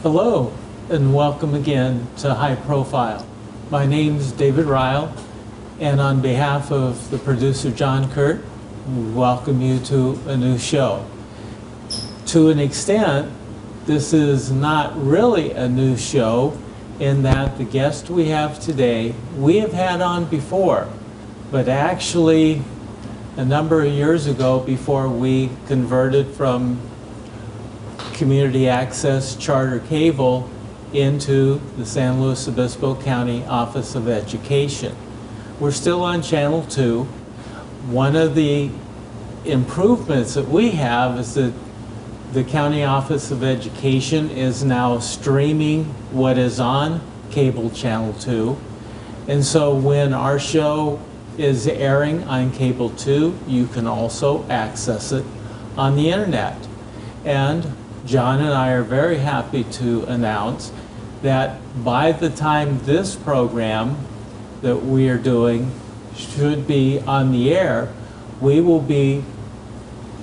Hello, and welcome again to High Profile. My name is David Ryal, and on behalf of the producer John Kurt, we welcome you to a new show. To an extent, this is not really a new show in that the guest we have today, we have had on before, but actually a number of years ago, before we converted from community access charter cable into the San Luis Obispo County Office of Education. We're still on Channel 2. One of the improvements that we have is that the County Office of Education is now streaming what is on cable Channel 2. And so when our show is airing on cable 2, you can also access it on the internet. And John and I are very happy to announce that by the time this program that we are doing should be on the air, we will be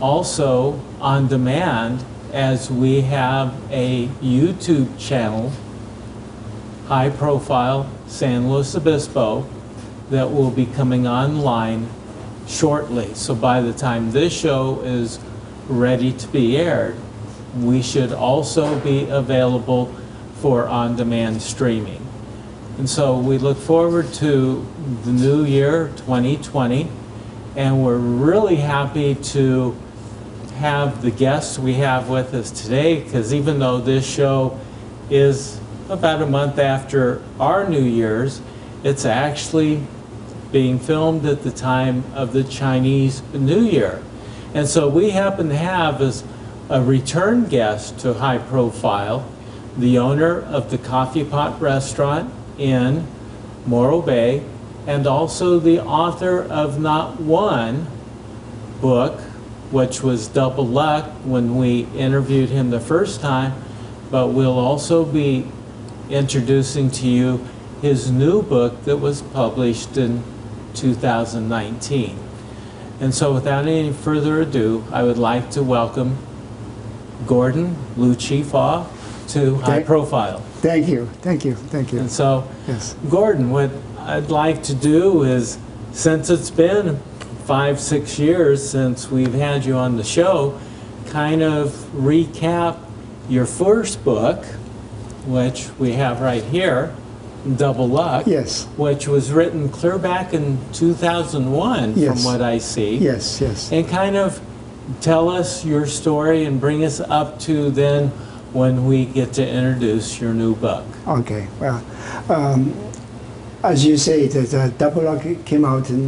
also on demand as we have a YouTube channel, High Profile San Luis Obispo, that will be coming online shortly. So by the time this show is ready to be aired, we should also be available for on-demand streaming. And so we look forward to the new year, 2020, and we're really happy to have the guests we have with us today, because even though this show is about a month after our New Year's, it's actually being filmed at the time of the Chinese New Year. And so we happen to have as a return guest to High Profile, the owner of the Coffee Pot Restaurant in Morro Bay, and also the author of not one book, which was Double Luck when we interviewed him the first time, but we'll also be introducing to you his new book that was published in 2019. And so without any further ado, I would like to welcome Gordon Lucifa to High Profile. Thank you, thank you, thank you. And so, yes. Gordon, what I'd like to do is, since it's been 5-6 years since we've had you on the show, kind of recap your first book, which we have right here, Double Luck, Yes. which was written clear back in 2001, Yes. from what I see. Yes, yes. And kind of tell us your story and bring us up to then when we get to introduce your new book. Okay, well, as you say, the Double Luck came out in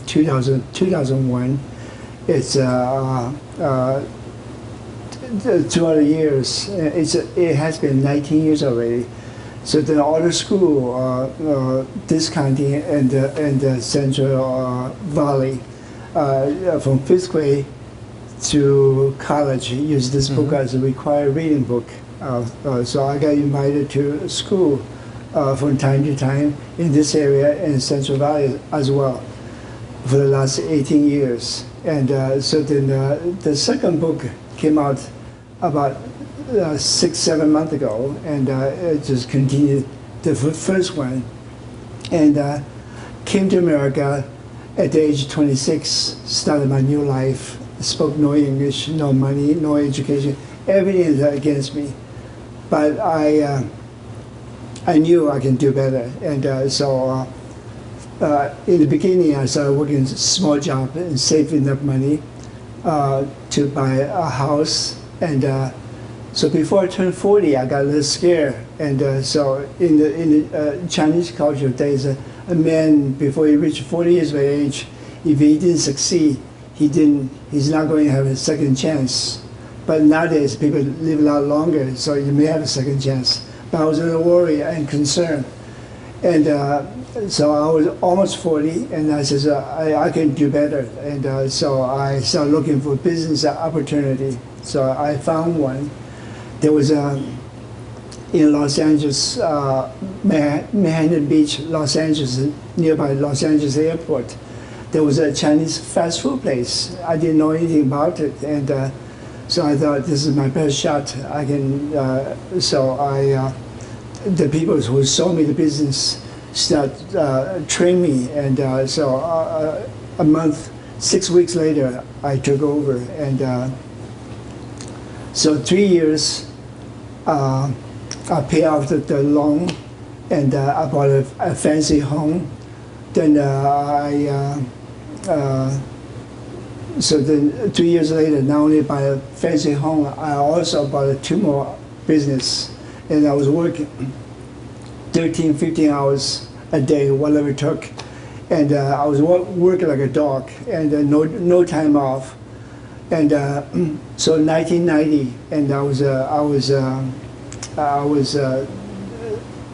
2001. It's 200 years. It has been 19 years already. So the auto school, this county and the Central Valley, from 5th grade to college, use this book as a required reading book. So I got invited to school from time to time in this area and Central Valley as well for the last 18 years. And so then the second book came out about 6-7 months ago, and it just continued the first one. And came to America at the age of 26, started my new life. Spoke no English, no money, no education. Everything is against me. But I knew I can do better. And so in the beginning, I started working a small job and saving up money to buy a house. And so before I turned 40, I got a little scared. And so in the Chinese culture, there's a man, before he reached 40 years of age, if he didn't succeed, he's not going to have a second chance. But nowadays, people live a lot longer, so you may have a second chance. But I was a little worried and concerned. And so I was almost 40, and I said, I can do better. And so I started looking for business opportunity. So I found one. There was in Los Angeles, Manhattan Beach, Los Angeles, nearby Los Angeles Airport. There was a Chinese fast food place. I didn't know anything about it, and So I thought this is my best shot. I can. The people who sold me the business start train me, and a month, 6 weeks later, I took over, and so 3 years, I paid off the loan, and I bought a fancy home. Then so then 3 years later, not only buy a fancy home, I also bought 2 more business, and I was working 13, 15 hours a day, whatever it took, and I was working like a dog, and no time off, and so 1990, and I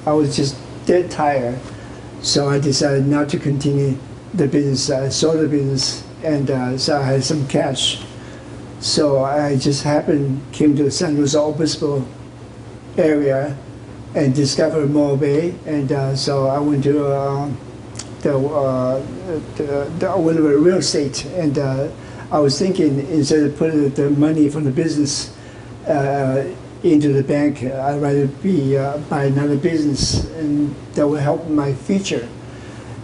was just dead tired, so I decided not to continue the business. I sold the business, and so I had some cash. So I just came to the San Luis Obispo area and discovered Morro Bay, and so I went to the real estate, and I was thinking, instead of putting the money from the business into the bank, I'd rather buy another business, and that would help my future.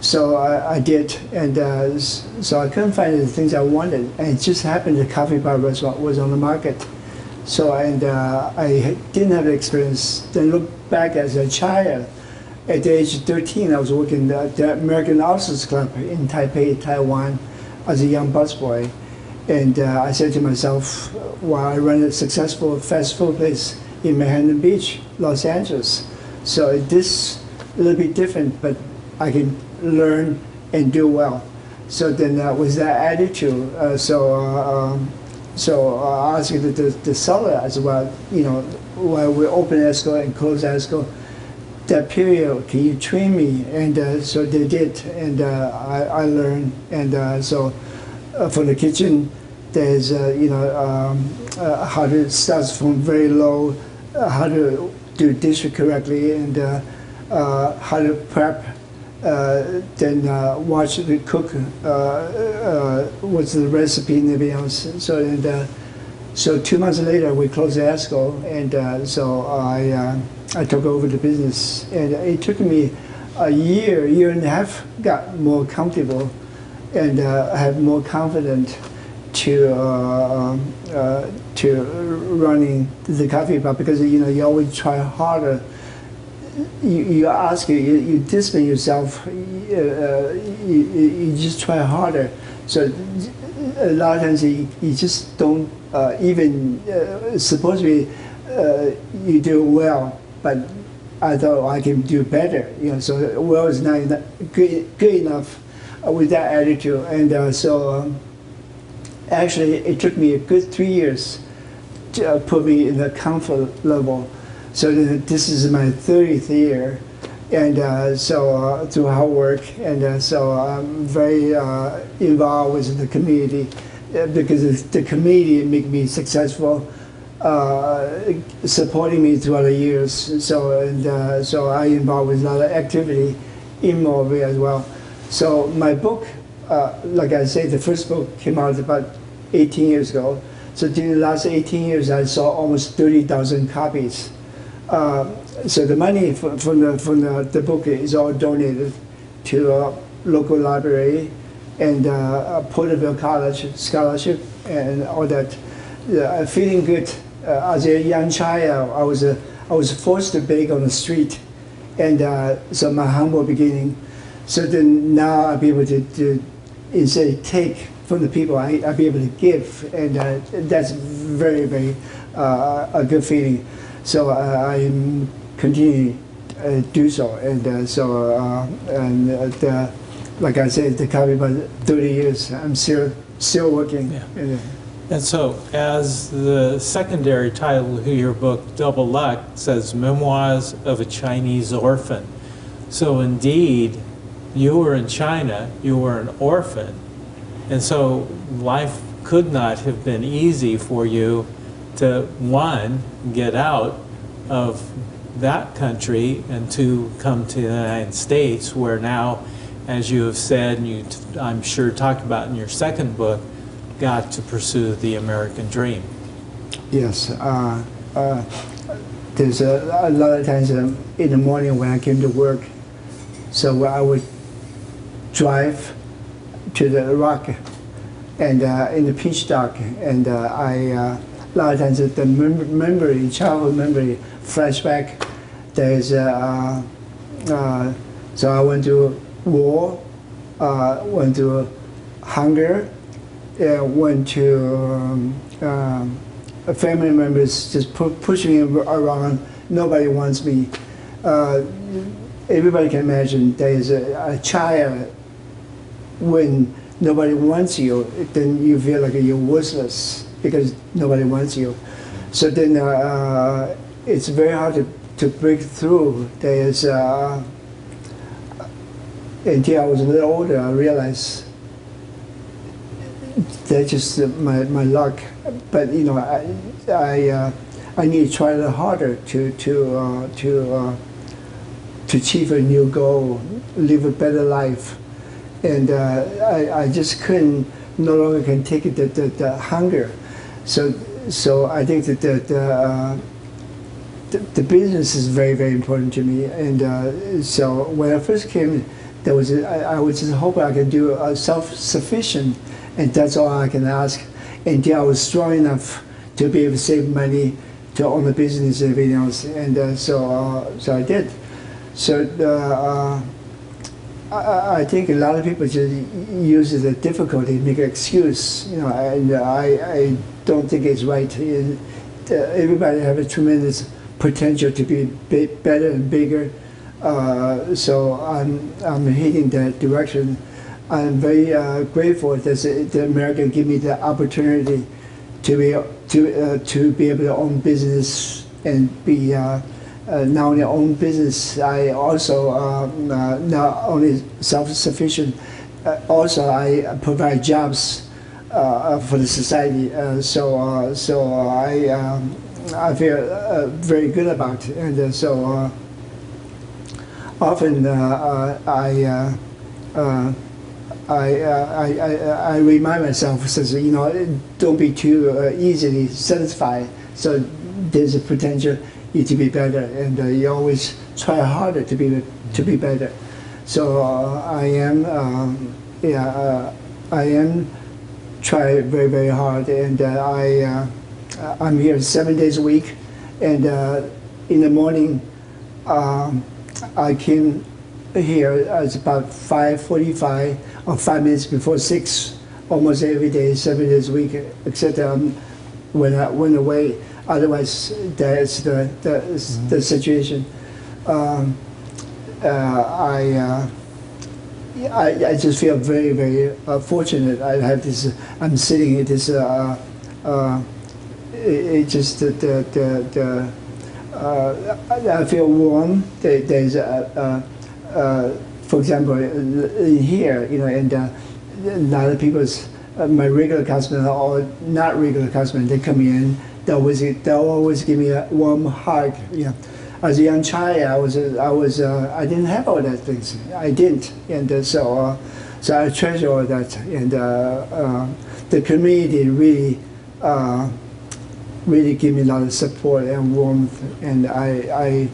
So I did, and so I couldn't find the things I wanted, and it just happened the coffee bar restaurant was on the market. So, and I didn't have the experience. Then look back as a child, at the age of 13, I was working at the American Officers Club in Taipei, Taiwan, as a young busboy. And I said to myself, well, I run a successful fast food place in Manhattan Beach, Los Angeles. So this a little bit different, but I can learn and do well. So then with that attitude, so I asked the seller as well, while we open escrow and close escrow, that period, can you train me? And so they did, and I learned. And so for the kitchen, there's how to start from very low, how to do dishes correctly, and how to prep. Then watch the cook, what's the recipe and everything else. So 2 months later, we closed the escrow, and so I took over the business, and it took me a year and a half, got more comfortable, and I have more confidence to running the coffee bar, because you always try harder. You discipline yourself, you just try harder. So a lot of times you just don't even, supposedly you do well, but I thought I can do better. So well is not good enough with that attitude. And actually it took me a good 3 years to put me in the comfort level. So this is my 30th year, and so through hard work, and so I'm very involved with the community, because the community make me successful, supporting me throughout the years. So I involved with a lot of activity in Morro Bay as well. So my book, like I say, the first book came out about 18 years ago. So during the last 18 years, I sold almost 30,000 copies. So the money from the book is all donated to a local library and Porterville College scholarship and all that. Feeling good. As a young child, I was forced to beg on the street, and so my humble beginning. So then now I'll be able to instead of take from the people, I'll be able to give, and that's very, very a good feeling. So I continue to do so, and like I said, the coffee about 30 years. I'm still working. Yeah. And so, as the secondary title of your book, Double Luck, says Memoirs of a Chinese Orphan. So indeed, you were in China, you were an orphan, and so life could not have been easy for you to, one, get out of that country, and to come to the United States, where now, as you have said, and you, I'm sure, talked about in your second book, got to pursue the American dream. Yes. There's a lot of times in the morning when I came to work, so I would drive to the rock and in the pitch dark, and a lot of times the memory, childhood memory, flashback. There's so I went to war, went to hunger, went to family members just pushing me around. Nobody wants me. Everybody can imagine there is a child when nobody wants you, then you feel like you're worthless because nobody wants you. So then it's very hard to break through. There's until I was a little older, I realized that's just my luck. But you know, I need to try a little harder to achieve a new goal, live a better life, and I just no longer can take it, the hunger. So I think that the business is very, very important to me, and so when I first came, I was just hoping I could do self-sufficient, and that's all I can ask. Until I was strong enough to be able to save money to own a business and everything else, and so I did. So I think a lot of people just use the difficulty to make an excuse, you know, and I don't think it's right. Everybody have a tremendous potential to be better and bigger. So I'm heading that direction. I'm very grateful that America give me the opportunity to be able to own business and be not only own business. I also not only self-sufficient. Also, I provide jobs for the society. So I feel very good about it, and so often I remind myself, says, you know, don't be too easily satisfied. So there's a potential you to be better, and you always try harder to be better. So I am try very, very hard, and I'm here 7 days a week, and in the morning I came here. It's about 5:45 or 5 minutes before 6, almost every day, 7 days a week, except when I went away. Otherwise, that's the situation. I just feel very, very fortunate. I have this. I'm sitting at this. It just I feel warm. There's for example, in here, you know, and a lot of people's my regular customers or not regular customers, they come in. They'll always give me a warm hug. You know, as a young child, I didn't have all that things. I didn't, and so I treasure all that. And the community really give me a lot of support and warmth, and I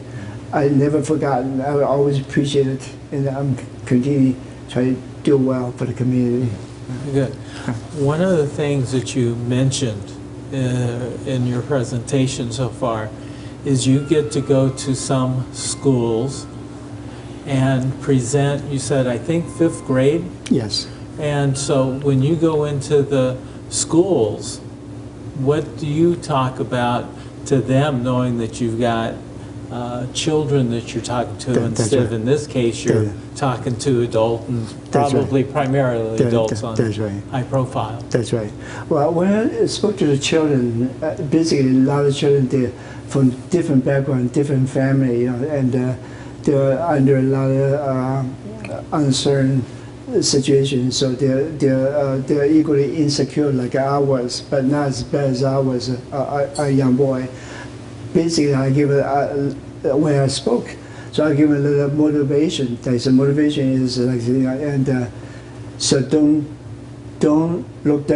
never forgotten. I always appreciate it, and I'm continuing to try to do well for the community. Good. One of the things that you mentioned in your presentation so far is you get to go to some schools and present. You said, I think 5th grade? Yes. And so when you go into the schools, what do you talk about to them, knowing that you've got children that you're talking to, instead of, in this case, you're talking to adult and probably primarily adults on high profile? That's right. Well, when I spoke to the children, basically a lot of children, they're from different backgrounds, different family, you know, and they're under a lot of uncertain situations, so they're equally insecure like I was, but not as bad as I was a young boy. Basically, I give it when I spoke, so I give it a little motivation. There's a motivation is like, and so don't look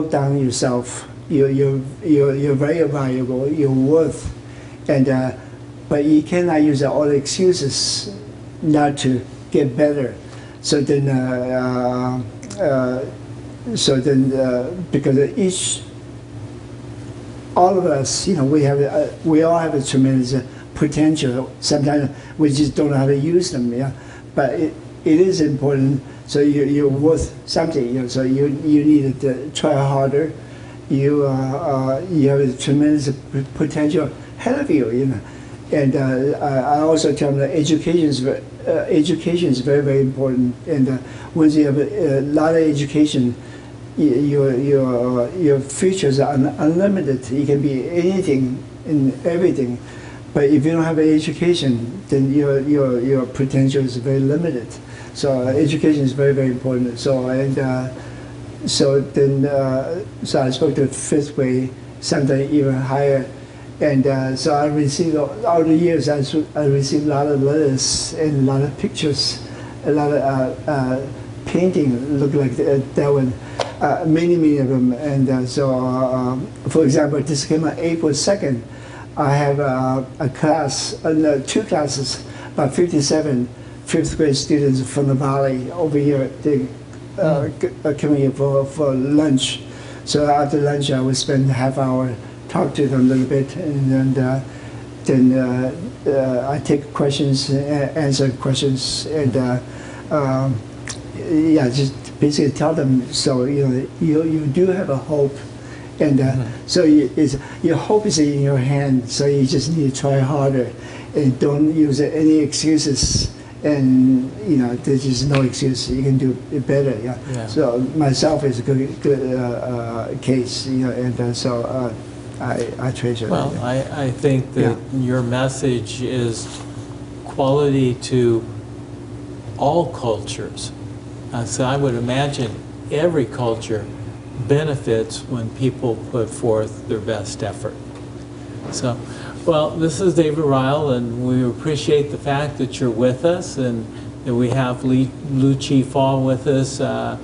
down yourself. you're very valuable, you're worth, and but you cannot use all the excuses not to get better. So then, because all of us, we all have a tremendous potential. Sometimes we just don't know how to use them. Yeah, but it is important. So you're worth something. So you need to try harder. You have a tremendous potential ahead of you. And I also tell them that education is very, very important. And once you have a lot of education, your futures are unlimited. You can be anything and everything. But if you don't have an education, then your potential is very limited. So education is very, very important. So so I spoke to fifth grade, sometimes even higher. And so I received, all the years, I received a lot of letters and a lot of pictures, a lot of painting look like that one, many of them. And so, for example, this came on April 2nd. I have a class, two classes, about 57 fifth grade students from the Valley over here. They coming here for lunch. So after lunch, I would spend a half hour talk to them a little bit, and then I take questions, answer questions, and yeah, just basically tell them. So you do have a hope, and so your hope is in your hand. So you just need to try harder, and don't use any excuses. And there's just no excuse. You can do it better. Yeah. So myself is a good case. And so. I treasure well, it. I think that your message is quality to all cultures. So I would imagine every culture benefits when people put forth their best effort. So, well, this is David Ryal, and we appreciate the fact that you're with us and that we have Lu Chi Fa with us to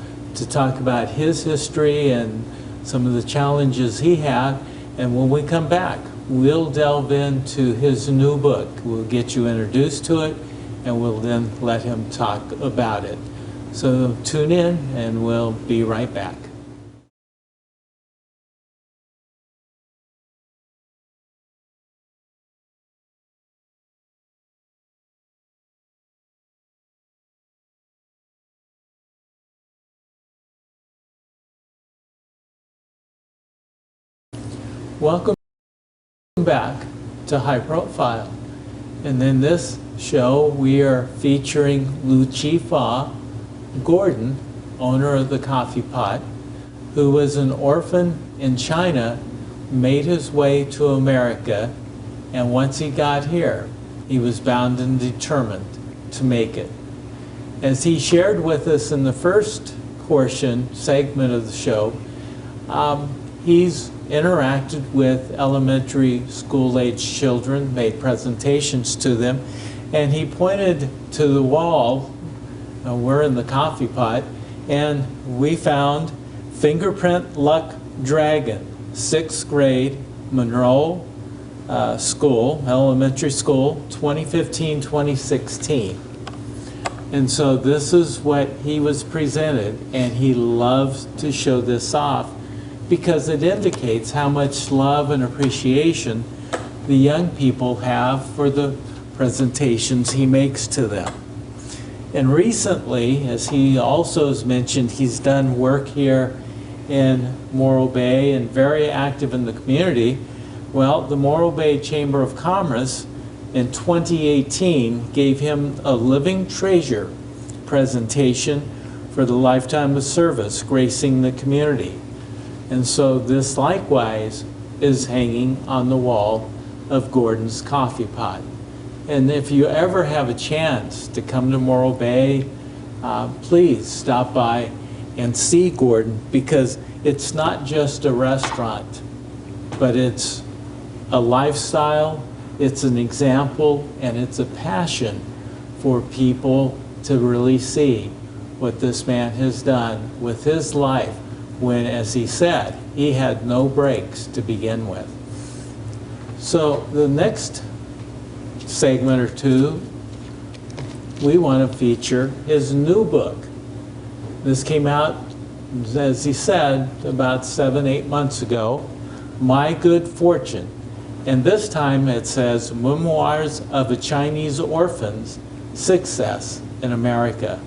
talk about his history and some of the challenges he had. And when we come back, we'll delve into his new book. We'll get you introduced to it, and we'll then let him talk about it. So tune in, and we'll be right back. Welcome back to High Profile. And in this show, we are featuring Lu Chi Fa Gordon, owner of the Coffee Pot, who was an orphan in China, made his way to America, and once he got here, he was bound and determined to make it. As he shared with us in the first segment of the show, he's interacted with elementary school-age children, made presentations to them, and he pointed to the wall. We're in the Coffee Pot, and we found Fingerprint Luck Dragon, 6th grade, Monroe School, elementary school, 2015-2016. And so this is what he was presented, and he loves to show this off because it indicates how much love and appreciation the young people have for the presentations he makes to them. And recently, as he also has mentioned, he's done work here in Morro Bay and very active in the community. Well, the Morro Bay Chamber of Commerce in 2018 gave him a Living Treasure presentation for the lifetime of service gracing the community. And so this likewise is hanging on the wall of Gordon's Coffee Pot. And if you ever have a chance to come to Morro Bay, please stop by and see Gordon, because it's not just a restaurant, but it's a lifestyle, it's an example, and it's a passion for people to really see what this man has done with his life when, as he said, he had no brakes to begin with. So the next segment or two, we want to feature his new book. This came out, as he said, about 7-8 months ago, My Good Fortune. And this time it says, Memoirs of a Chinese Orphan's Success in America.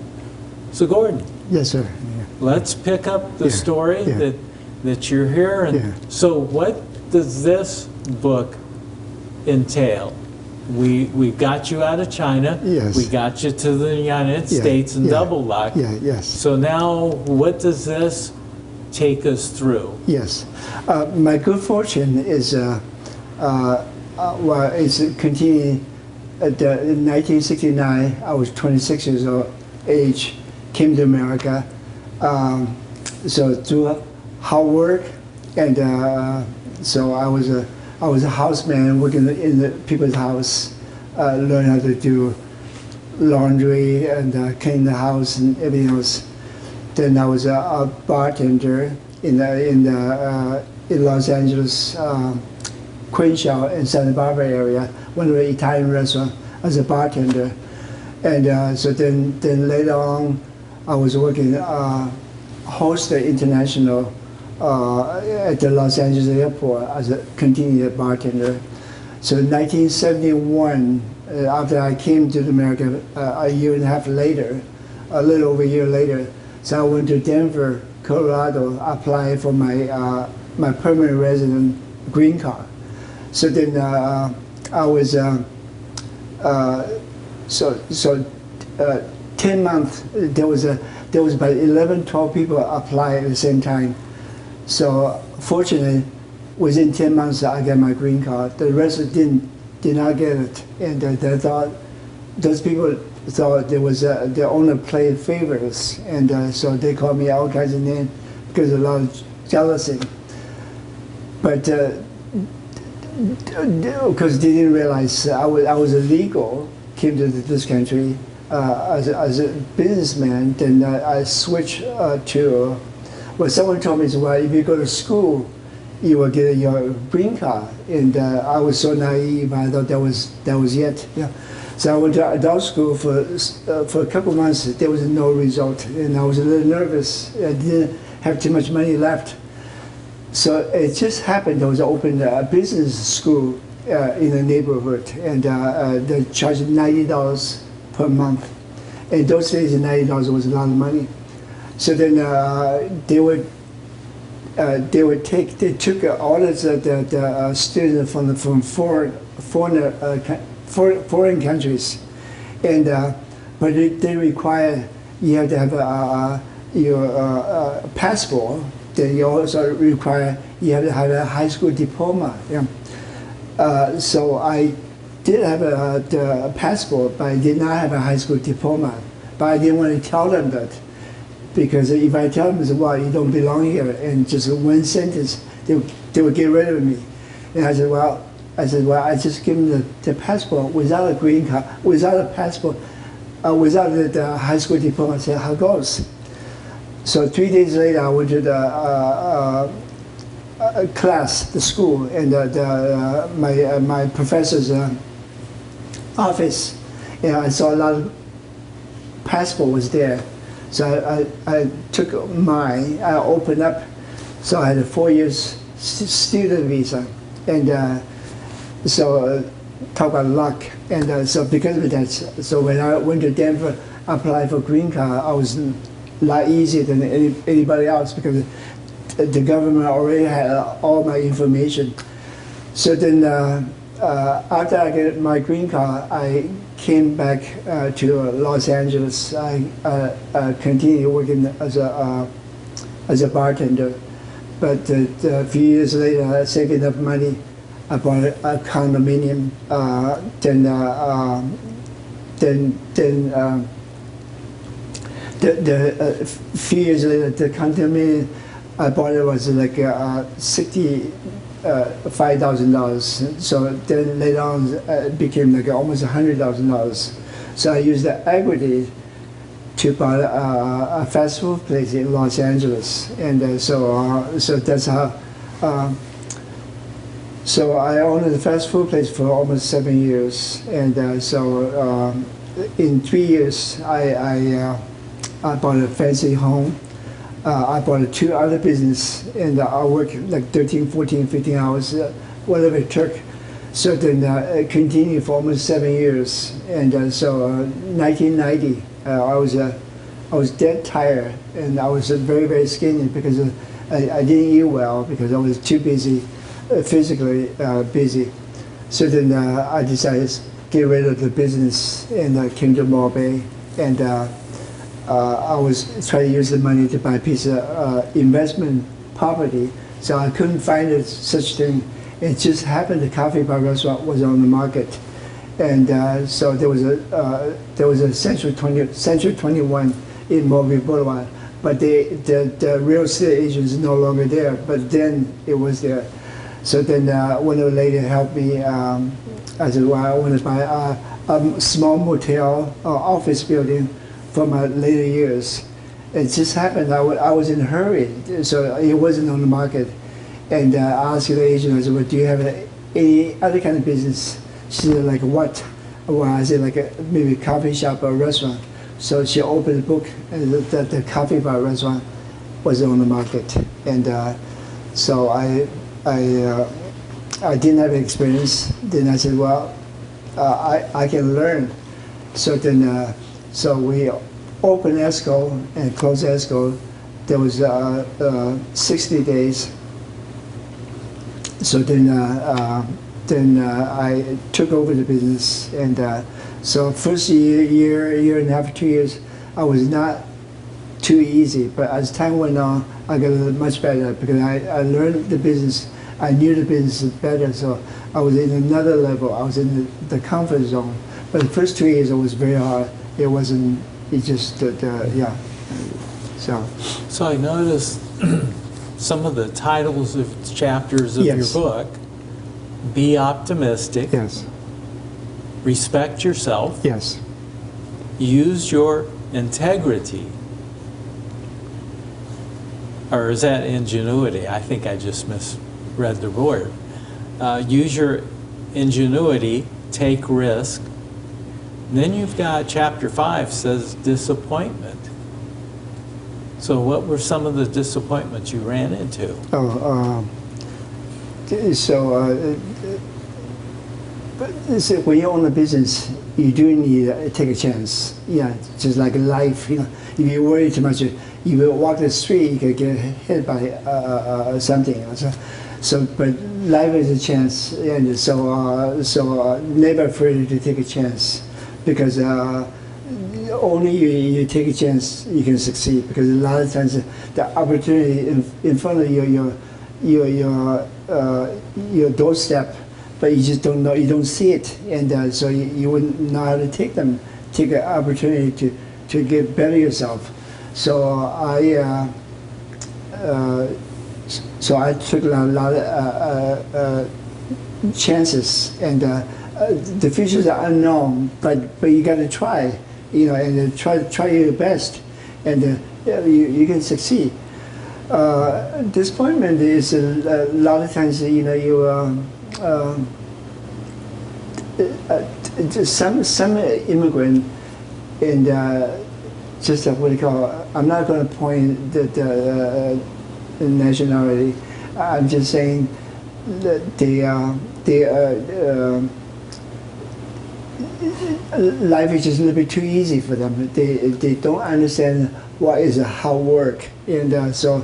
So Gordon. Yes, sir. Yeah. Let's pick up the story Yeah. that you're here. And Yeah. so what does this book entail? We got you out of China. Yes. We got you to the United Yeah. States in Yeah. double luck. Yeah, yes. So now what does this take us through? Yes. My good fortune is, well, it's continuing. In 1969, I was 26 years old age, came to America. So through hard work, and so I was a houseman working in the people's house, learned how to do laundry and clean the house and everything else. Then I was a bartender in Los Angeles, Crenshaw and Santa Barbara area, one of the Italian restaurants as a bartender. And so then later on, I was working Holster International at the Los Angeles airport as a continuing bartender. So in 1971, after I came to America a year and a half later, a little over a year later, so I went to Denver, Colorado, applied for my permanent resident green card. So then I was 10 months. There was about 11, 12 people apply at the same time. So fortunately, within 10 months, I got my green card. The rest did not get it, and they thought those people thought the owner played favorites, and so they called me all kinds of names because of a lot of jealousy. But because they didn't realize I was illegal, came to this country as a businessman, then I switched to. Well, someone told me, well, if you go to school, you will get your green card, and I was so naive. I thought that was it. Yeah. So I went to adult school for a couple of months. There was no result, and I was a little nervous. I didn't have too much money left. So it just happened. There was opened a business school in the neighborhood, and they charged $90 per month. In those days, $90 was a lot of money. So then they took all the students from foreign countries, and but they require you have to have your passport. Then you also require you have to have a high school diploma. Yeah. So I did have a passport, but I did not have a high school diploma. But I didn't want to tell them that, because if I tell them, well, you don't belong here, and just one sentence, they would get rid of me. And I said, well, I just give them the passport without a green card, without a passport, without the high school diploma. I said, how goes? So 3 days later, I went to the class, the school, and my professor's office, and I saw a lot of passport was there. So I took mine, I opened up, so I had a 4 years student visa, and so talk about luck. And so because of that, so when I went to Denver, applied for green card, I was a lot easier than anybody else, because the government already had all my information. So then after I get my green card, I came back to Los Angeles. I continued working as a bartender. But a few years later, I saved enough money. I bought a condominium. A few years later, the condominium I bought it was like $65,000. So then later on, it became like almost $100,000. So I used the equity to buy a fast food place in Los Angeles, and so that's how. So I owned the fast food place for almost 7 years, and in 3 years I bought a fancy home. I bought 2 other business, and I worked like 13, 14, 15 hours, whatever it took. So then I continued for almost 7 years, and 1990, I was dead tired, and I was very, very skinny because I didn't eat well because I was too busy, physically busy. So then I decided to get rid of the business and came to Mall Bay, and I was trying to use the money to buy a piece of investment property. So I couldn't find such thing. It just happened the coffee bar restaurant was on the market, and so there was a Century 21 in Mobile Boulevard, but the real estate agent is no longer there. But then it was there. So then one of the lady helped me. I said, well, I want to buy a small motel office building for my later years. It just happened. I was in a hurry, so it wasn't on the market. And I asked the agent, I said, well, do you have any other kind of business? She said, like what? Well, I said, like maybe a coffee shop or a restaurant. So she opened the book, and the coffee bar restaurant was on the market. And so I didn't have experience. Then I said, well, I can learn. So then, so we opened ESCO and closed ESCO. There was 60 days. So then I took over the business, and so first year and a half, 2 years, I was not too easy. But as time went on, I got much better because I learned the business. I knew the business better, so I was in another level. I was in the comfort zone. But the first 2 years, it was very hard. It wasn't. It just yeah. So I noticed some of the titles of chapters of Yes. your book. Be optimistic. yes, Respect yourself. yes, Use your integrity. Or is that ingenuity? I think I just misread the word. Use your ingenuity, take risk. And then you've got chapter 5 says disappointment. So what were some of the disappointments you ran into? So when you own a business, you do need to take a chance. Yeah, just like life, you know, if you worry too much, you will walk the street, you could get hit by something. But life is a chance, and so never afraid to take a chance, because only you take a chance you can succeed. Because a lot of times the opportunity in front of your doorstep, but you just don't know, you don't see it, and so you wouldn't know how to take an opportunity to get better yourself. So I took a lot of chances, and the futures are unknown, but you got to try, you know, and try your best, and you can succeed. Disappointment is a lot of times, you know, some immigrant, and just what do you call? I'm not going to point the nationality. I'm just saying that life is just a little bit too easy for them. They don't understand what is hard work, and so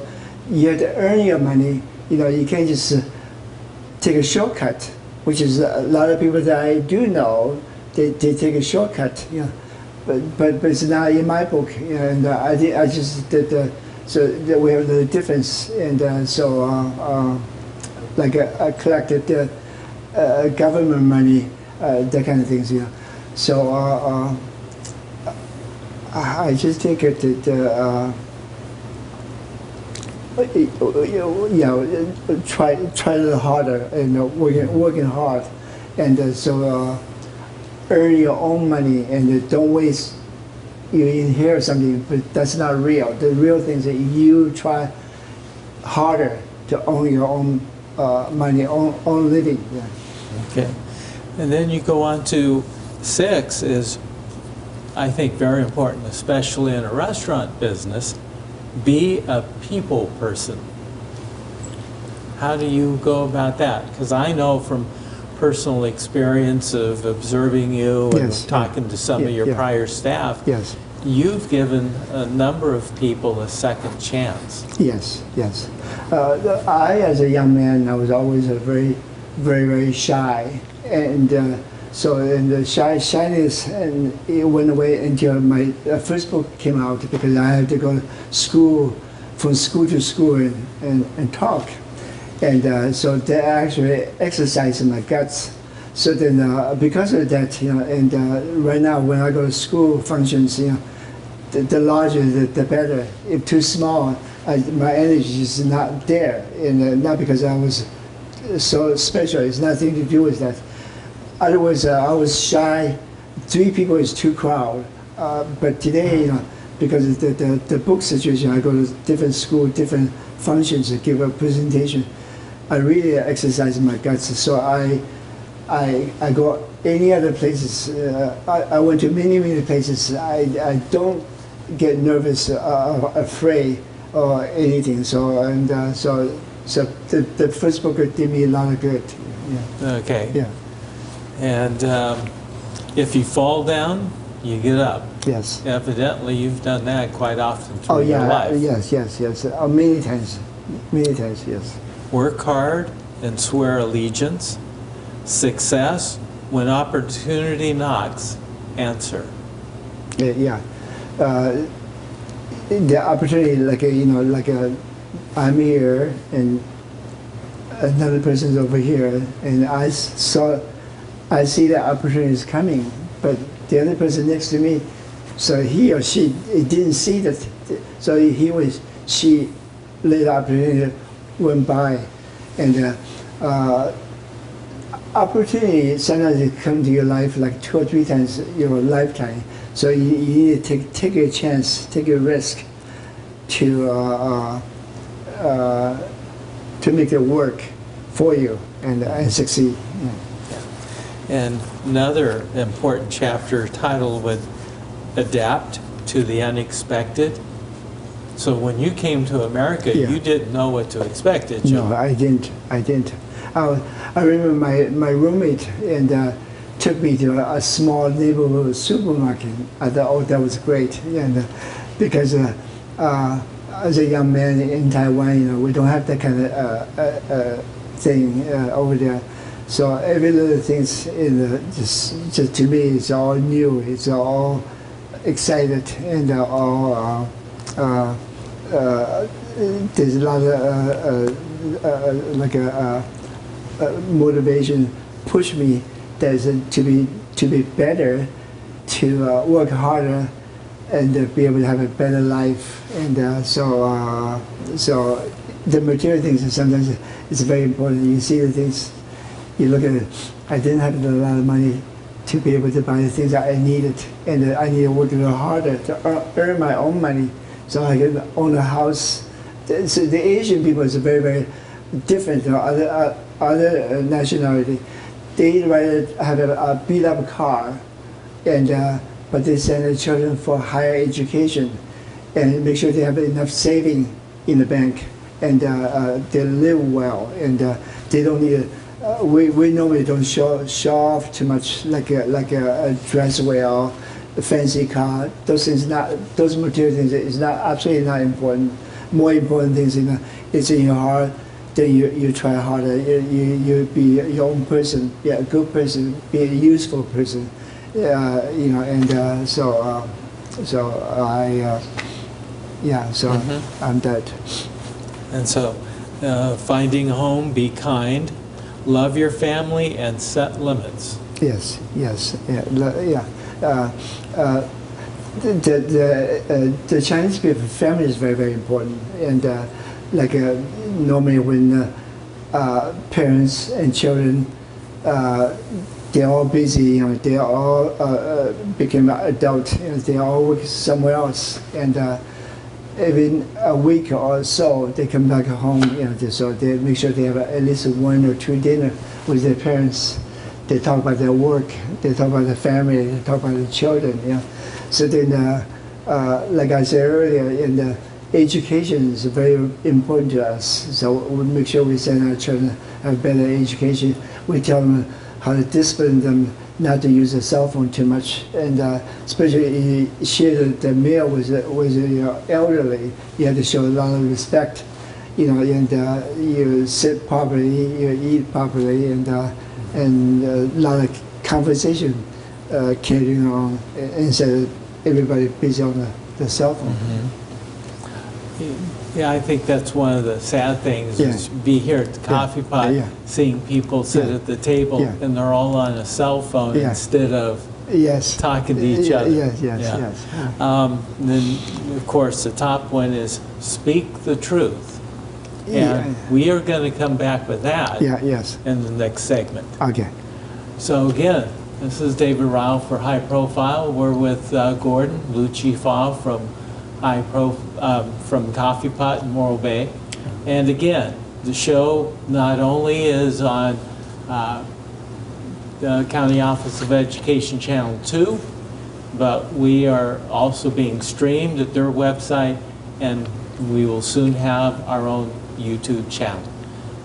you have to earn your money. You know, you can't just take a shortcut, which is a lot of people that I do know. They take a shortcut. You know, but it's not in my book, and I just did. So that we have the difference, and like I collected government money, that kind of things, you know. So I just think that try a little harder, and working hard, and earn your own money, and don't waste you inherit something, but that's not real. The real thing is that you try harder to own your own money, own living. Yeah. Okay. And then you go on to 6 is, I think, very important, especially in a restaurant business. Be a people person. How do you go about that? Because I know from personal experience of observing you and Yes. talking to some of your Yeah. prior staff, Yes. you've given a number of people a second chance. Yes, yes. I, as a young man, I was always a very, very shy, and and the shyness and it went away until my first book came out because I had to go to school, from school to school, and talk, and so that actually exercised my guts. So then, because of that, and right now when I go to school functions, the larger the better. If too small, my energy is not there, and not because I was so special. It's nothing to do with that. Otherwise, I was shy. 3 people is too crowd. But today, because of the book situation, I go to different school, different functions to give a presentation. I really exercise my guts. So I go any other places. I went to many places. I don't get nervous, afraid, or anything. So the first book did me a lot of good. Yeah. Okay. Yeah. And if you fall down, you get up. Yes. Evidently, you've done that quite often through Oh your yeah. life. Yes. Many times. Yes. Work hard and swear allegiance. Success, when opportunity knocks, answer. Yeah. The opportunity, I'm here and another person's over here, and I see the opportunity is coming, but the other person next to me, so he or she didn't see that, so she let the opportunity went by, and opportunity sometimes it come to your life like 2 or 3 times your lifetime. So you need to take a chance, take a risk to make it work for you and succeed. Yeah. And another important chapter titled would adapt to the unexpected. So when you came to America, Yeah. you didn't know what to expect, did you? No, I didn't. I remember my roommate and took me to a small neighborhood supermarket. I thought, oh, that was great, and because as a young man in Taiwan, we don't have that kind of thing over there. So every little things just to me, it's all new. It's all excited and all. There's a lot of motivation push me to be better, to work harder, and be able to have a better life. And so the material things sometimes it's very important. You see the things, you look at it. I didn't have a lot of money to be able to buy the things that I needed, and I needed to work a little harder to earn my own money so I could own a house. So the Asian people is very, very different than other nationality. They rather have a beat up car, and but they send their children for higher education, and make sure they have enough saving in the bank, and they live well, and they don't need. We normally don't show off too much, like a dress well, a fancy car. Those things those material things is not absolutely not important. More important things it's in your heart. Then you try harder. You be your own person. Be a good person. Be a useful person. And so I'm that. And so, finding a home, be kind, love your family, and set limits. Yes. The Chinese people, family is very, very important, and normally when parents and children they're all busy. They all became adult. They all work somewhere else, and even a week or so, they come back home. So they make sure they have at least 1 or 2 dinner with their parents. They talk about their work. They talk about the family. They talk about the children. So then, like I said earlier, education is very important to us. So we make sure we send our children have better education. We tell them how to discipline them not to use a cell phone too much, and especially you share the meal with your elderly. You have to show a lot of respect, and you sit properly, you eat properly, and a lot of conversation carrying on instead of everybody busy on the cell phone. Yeah, I think that's one of the sad things is be here at the coffee pot, seeing people sit at the table and they're all on a cell phone instead of talking to each other. Yes. Then, of course, the top one is speak the truth. And we are going to come back with that in the next segment. Okay. So again, this is David Ryal for High Profile. We're with Gordon Lucci Fa from from Coffee Pot in Morro Bay. And again, the show not only is on the County Office of Education Channel 2, but we are also being streamed at their website, and we will soon have our own YouTube channel.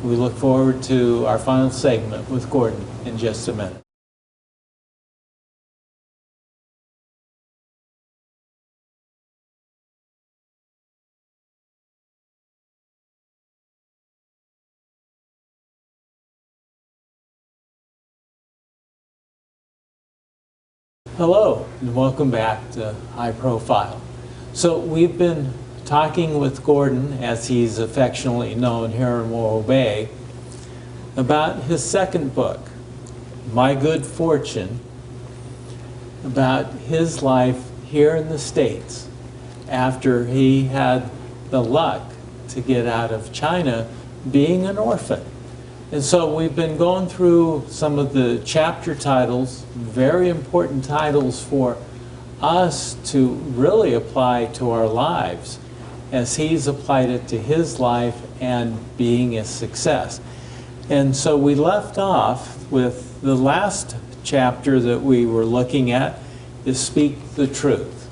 We look forward to our final segment with Gordon in just a minute. Hello, and welcome back to High Profile. So we've been talking with Gordon, as he's affectionately known here in Morro Bay, about his second book, My Good Fortune, about his life here in the States after he had the luck to get out of China being an orphan. And so we've been going through some of the chapter titles, very important titles for us to really apply to our lives as he's applied it to his life and being a success. And so we left off with the last chapter that we were looking at is Speak the Truth.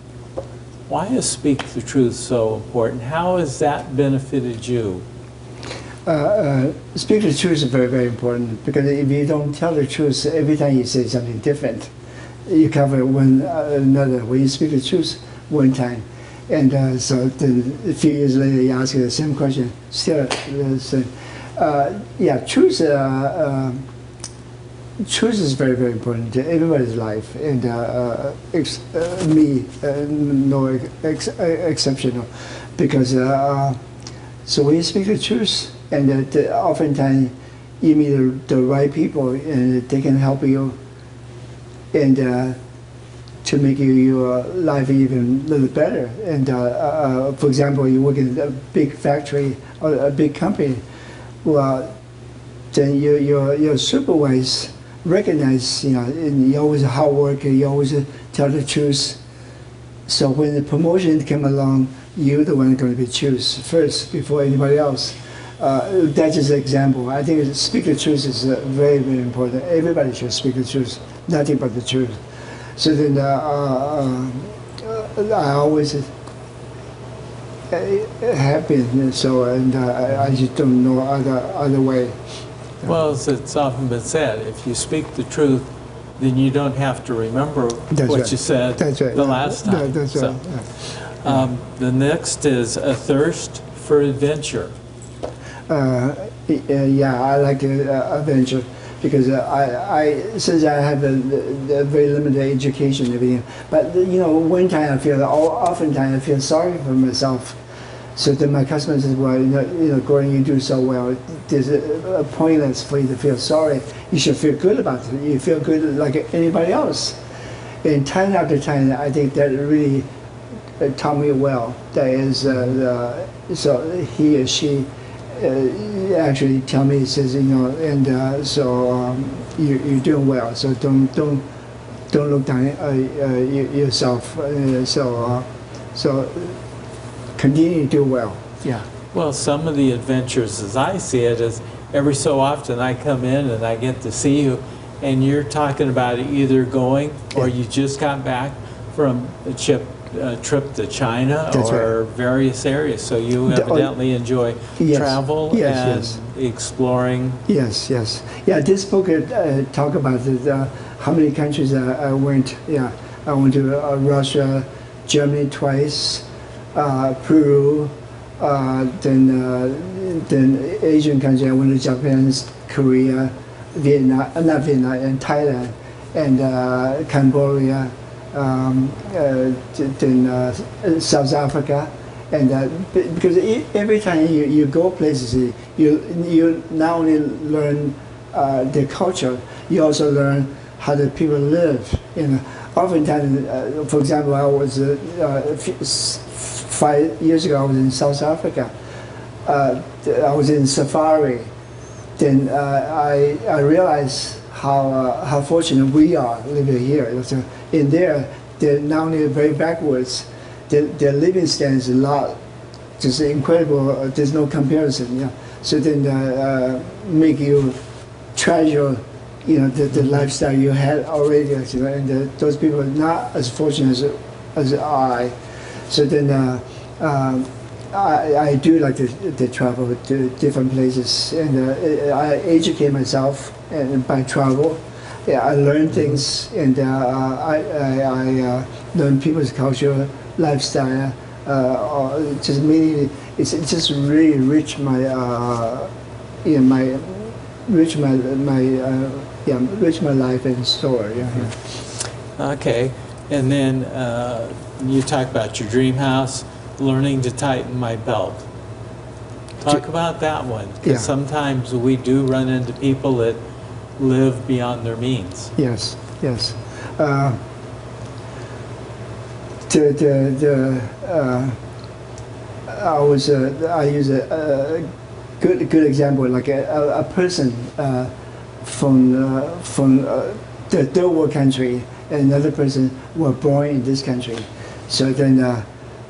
Why is Speak the Truth so important? How has that benefited you? Speak the truth is very, very important, because if you don't tell the truth, every time you say something different, you cover one another. When you speak the truth one time, and so then a few years later you ask the same question, still the same. Truth. Truth is very, very important to everybody's life, and me, no exceptional, because so when you speak the truth, and oftentimes you meet the right people, and they can help you, and to make your life even a little better. And for example, you work in a big factory or a big company, well, then your supervisor recognize, and you always hard work, and you always tell the truth. So when the promotion come along, you're the one going to be chosen first before anybody else. That's just an example. I think speak the truth is very, very important. Everybody should speak the truth, nothing but the truth. So then I always happy, and so, and I just don't know other way. Well, as it's often been said, if you speak the truth, then you don't have to remember what you said the last time. That's so, right. The next is A Thirst for Adventure. I like adventure, because since I have a very limited education and everything, but one time oftentimes I feel sorry for myself. So then my customer says, well, Gordon, you do so well. There's a pointless for you to feel sorry. You should feel good about it. You feel good like anybody else. And time after time, I think that really taught me well. That is, so he or she actually tell me, he says, and so you're doing well. So don't look down yourself. So continue to do well. Yeah. Well, some of the adventures, as I see it, is every so often I come in and I get to see you, and you're talking about either going or you just got back from a trip to China. That's or various areas. So you evidently enjoy Yes. travel Yes, and exploring. Yes, yes. Yeah, this book talk about how many countries I went. Yeah, I went to Russia, Germany twice, Peru, then Asian countries. I went to Japan, Korea, Vietnam, not Vietnam, and Thailand, and Cambodia, then South Africa. And because every time you go places, you not only learn the culture, you also learn how the people live. Oftentimes, for example, I was 5 years ago. I was in South Africa. I was in safari. Then I realized how fortunate we are living here. So in there, they're not only very backwards. Their living standard is a lot, just incredible. There's no comparison. Yeah. So then make you treasure, the lifestyle you had already. And those people are not as fortunate as I. So then I do like to travel to different places, and I educate myself and by travel. Yeah, I learn things, and I learn people's culture, lifestyle. Just mainly, it's just really enrich my life and story. Yeah. Okay, and then you talk about your dream house, learning to tighten my belt. Talk about that one, because Yeah. sometimes we do run into people that live beyond their means. Yes, yes. I use a good example, like a person from the third world country, and another person were born in this country. So then,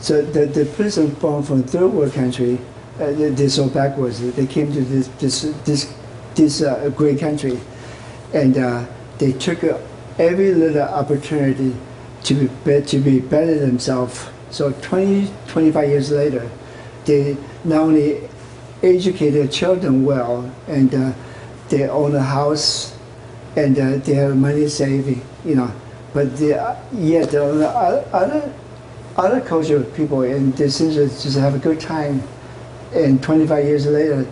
the person born from third world country, they're so backwards. They came to this great country, and they took every little opportunity to be better themselves. So 25 years later, they not only educate their children well, and they own a house, and they have money saving, but yet there are other culture people, and they seem to just have a good time. And 25 years later,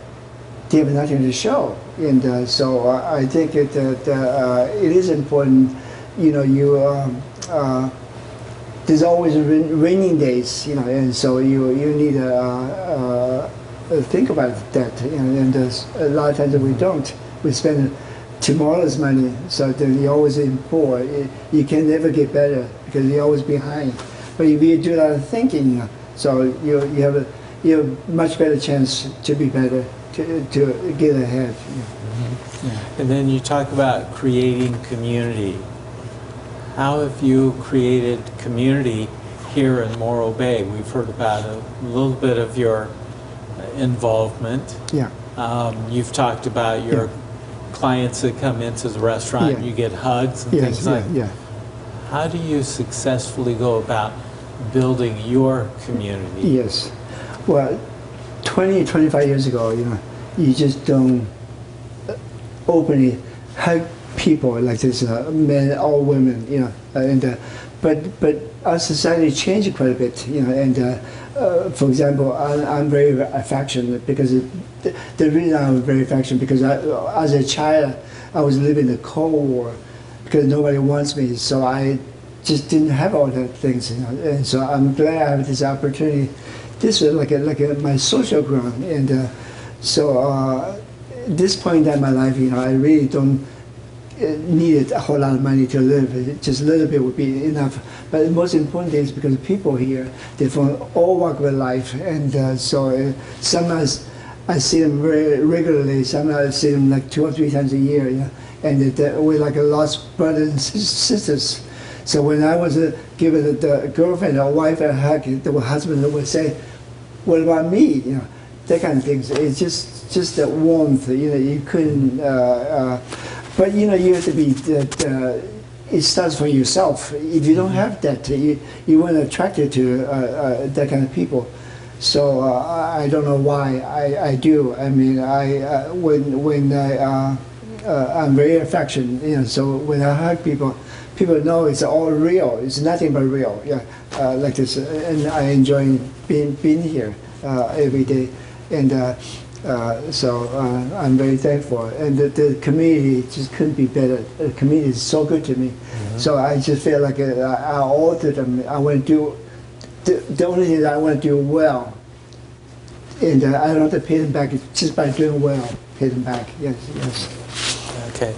they have nothing to show. And so I think that it is important, there's always raining days, and so you need to think about that. And a lot of times we don't. We spend tomorrow's money, so then you're always in poor. You can never get better because you're always behind. But if you do a lot of thinking, so you have a much better chance to be better, to get ahead. Mm-hmm. Yeah. And then you talk about creating community. How have you created community here in Morro Bay? We've heard about a little bit of your involvement. Yeah. You've talked about your clients that come into the restaurant. Yeah. You get hugs and things like that. How do you successfully go about building your community? Yes. Well, 25 years ago, you just don't openly hug people like this, men or women, but our society changed quite a bit, and for example, I'm very affectionate because the reason I'm very affectionate because as a child I was living the Cold War because nobody wants me, so I just didn't have all the things, and so I'm glad I have this opportunity. This is like my social ground, and so at this point in my life, I really don't need a whole lot of money to live. Just a little bit would be enough. But the most important thing is because people here, they're from all walks of life, and so sometimes I see them very regularly. Sometimes I see them like 2 or 3 times a year. You know? And we're like a lost brothers and sisters. So when I was giving the girlfriend or wife a hug, the husband would say, "What about me?" You know, that kind of things. It's just that warmth. You know, you couldn't. But you know, you have to be that. It starts for yourself. If you don't have that, you weren't attracted to that kind of people. So I don't know why I do. I mean, when I'm very affectionate, you know. So when I hug people, people know it's all real. It's nothing but real. Yeah, like this, and I enjoy being here every day, and so I'm very thankful. And the community just couldn't be better. The community is so good to me. So I just feel like I owe to them. I want to do the only thing that I want to do well, and I don't have to pay them back just by doing well. Pay them back. Yes, yes. Okay.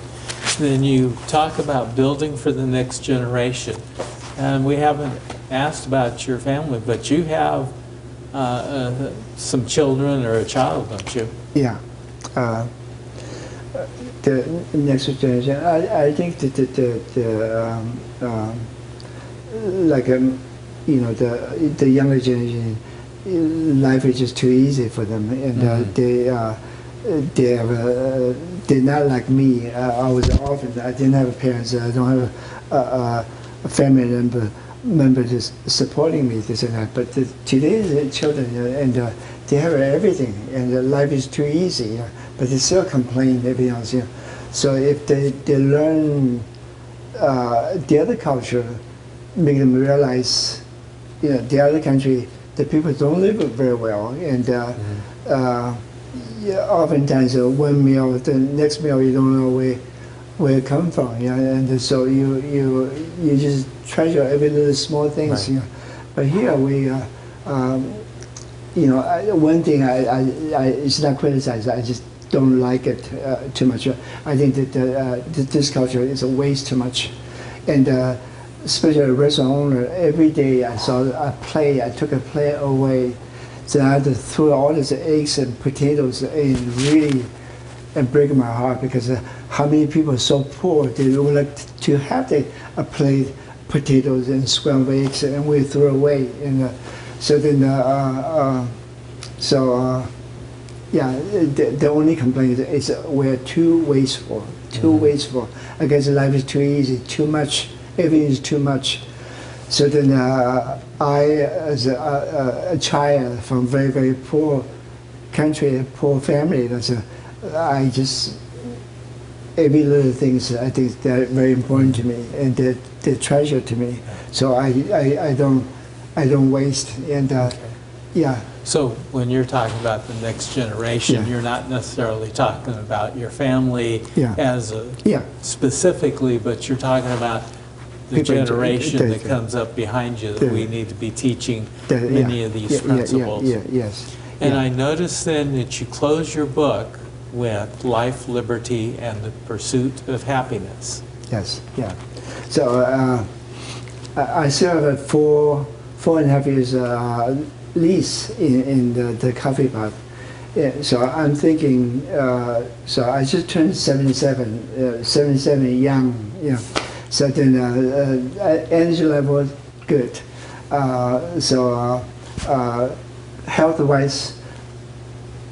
Then you talk about building for the next generation. And we haven't asked about your family, but you have some children or a child, don't you? Yeah. The next generation, I think that like you know, the younger generation, life is just too easy for them, and they're not like me. I was an orphan. I didn't have parents. I don't have a family member just supporting me, this and that. But today's children, and they have everything, and life is too easy. But they still complain, everything else. You know. So if they learn the other culture, make them realize, you know, the other country, the people don't live very well, and yeah, oftentimes one meal, the next meal you don't know where it comes from, you know, and so you just treasure every little small things, right. You know. But here we, you know, one thing I it's not criticized. I just don't like it too much. I think that this culture is a waste too much, and especially a restaurant owner. Every day I saw a plate. I took a plate away. So I had to throw all these eggs and potatoes in, really, and break my heart, because how many people are so poor, they would like to have a plate, potatoes and scrambled eggs, and we throw away. And so then, yeah, the only complaint is we're too wasteful, wasteful. I guess life is too easy, too much, everything is too much. So then I, as a child from very, very poor country, poor family, I just, every little things, I think they're very important to me, and they're treasure to me. So I don't waste, and yeah. So when you're talking about the next generation, Yeah. you're not necessarily talking about your family as a, specifically, but you're talking about the People generation that comes up behind you, that we need to be teaching many of these principles. Yes. And I noticed then that you close your book with life, liberty, and the pursuit of happiness. Yes, yeah. So I still have a 4.5 years lease in the coffee pot. Yeah, so I'm thinking, so I just turned 77 young, you know. So then energy level was good. So health-wise,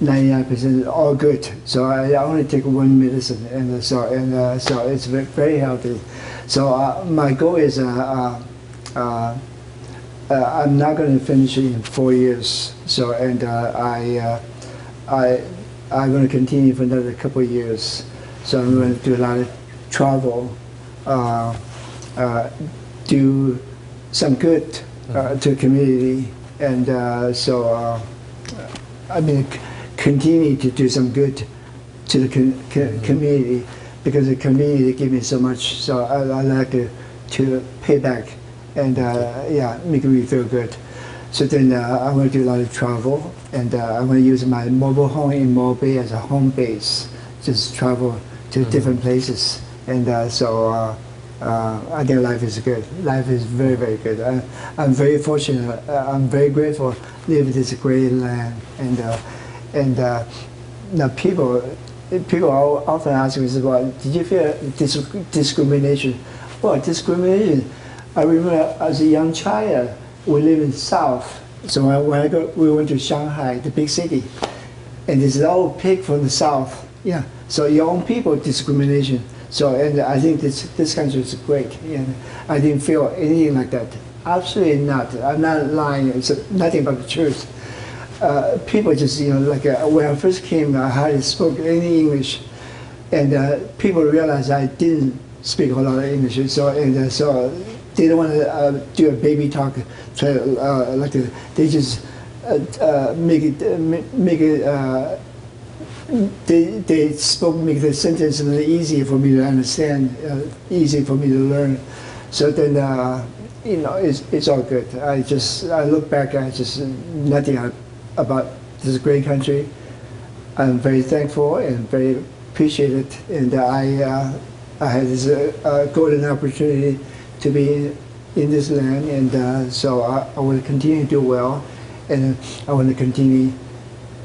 99% all good. So I only take one medicine, and so it's very healthy. So my goal is I'm not going to finish it in 4 years. So and I'm going to continue for another couple of years. So I'm going to do a lot of travel. Do some good to the community, and I mean, continue to do some good to the community, because the community gave me so much. So I like to pay back, and make me feel good. So then I'm going to do a lot of travel, and I'm going to use my mobile home in Mobile Bay as a home base, just travel to different places. And I think life is good. Life is very, very good. I'm very fortunate. I'm very grateful to live in this great land. And now people often ask me, well, did you feel discrimination? Well, discrimination, I remember as a young child, we live in South. So we went to Shanghai, the big city, and this is all pig from the South. Yeah, so your own people discrimination. So, and I think this country is great. And I didn't feel anything like that. Absolutely not. I'm not lying. It's nothing but the truth. People just, like when I first came, I hardly spoke any English, and people realized I didn't speak a lot of English. So, so they don't want to do a baby talk. They just make it. They make the sentence easy for me to understand, easy for me to learn. So then, it's all good. I look back, I just nothing about this great country. I'm very thankful and very appreciated, and I had this golden opportunity to be in this land, and so I want to continue to do well, and I want to continue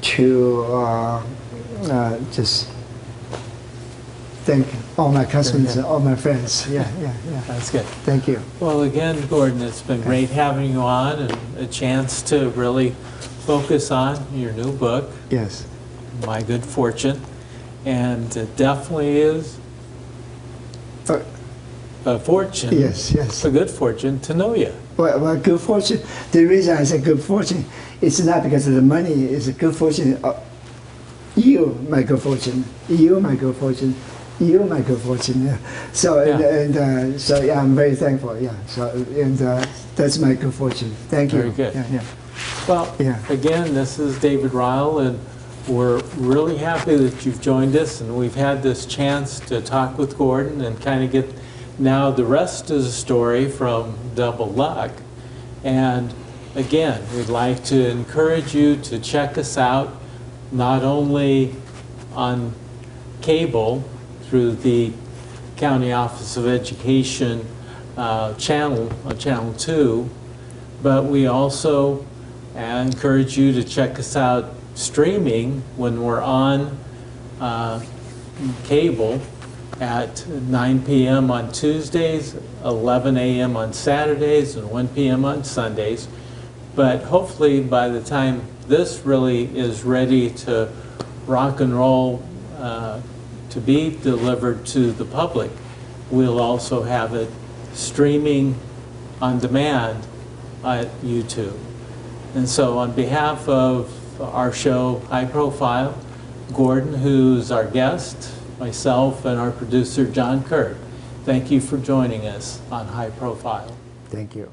to just thank all my customers and all my friends. Yeah. That's good. Thank you. Well, again, Gordon, it's been great having you on and a chance to really focus on your new book, Yes. My Good Fortune. And it definitely is a fortune, Yes. a good fortune to know you. Well, good fortune. The reason I say good fortune, it's not because of the money. It's a good fortune. You, my good fortune. You, my good fortune. You, my good fortune. Yeah. So so yeah, I'm very thankful. Yeah. So that's my good fortune. Thank you. Very good. Yeah. Well, again, this is David Ryal, and we're really happy that you've joined us, and we've had this chance to talk with Gordon and kind of get now the rest of the story from Double Luck. And again, we'd like to encourage you to check us out, not only on cable through the County Office of Education channel, Channel 2, but we also encourage you to check us out streaming when we're on cable at 9 p.m. on Tuesdays, 11 a.m. on Saturdays, and 1 p.m. on Sundays. But hopefully by the time this really is ready to rock and roll to be delivered to the public, we'll also have it streaming on demand at YouTube. And so on behalf of our show, High Profile, Gordon, who's our guest, myself, and our producer, John Kurt, thank you for joining us on High Profile. Thank you.